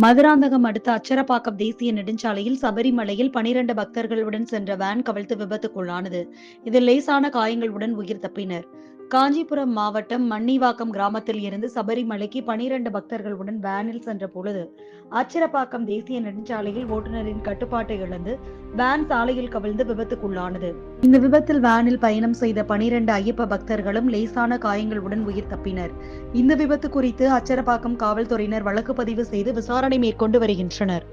மதுராந்தகம் அடுத்த அச்சரப்பாக்கம் தேசிய நெடுஞ்சாலையில் சபரிமலையில் 12 பக்தர்களுடன் சென்ற வேன் கவிழ்ந்து விபத்துக்குள்ளானது. இதில் லேசான காயங்களுடன் உயிர் தப்பினர். காஞ்சிபுரம் மாவட்டம் மண்ணிவாக்கம் கிராமத்தில் இருந்து சபரிமலைக்கு 12 பக்தர்களுடன் வேனில் சென்ற பொழுது அச்சரப்பாக்கம் தேசிய நெடுஞ்சாலையில் ஓட்டுநரின் கட்டுப்பாட்டை இழந்து வேன் சாலையில் கவிழ்ந்து விபத்துக்குள்ளானது. இந்த விபத்தில் வேனில் பயணம் செய்த 12 ஐயப்ப பக்தர்களும் லேசான காயங்களுடன் உயிர் தப்பினர். இந்த விபத்து குறித்து அச்சரப்பாக்கம் காவல்துறையினர் வழக்கு பதிவு செய்து விசாரணை மேற்கொண்டு வருகின்றனர்.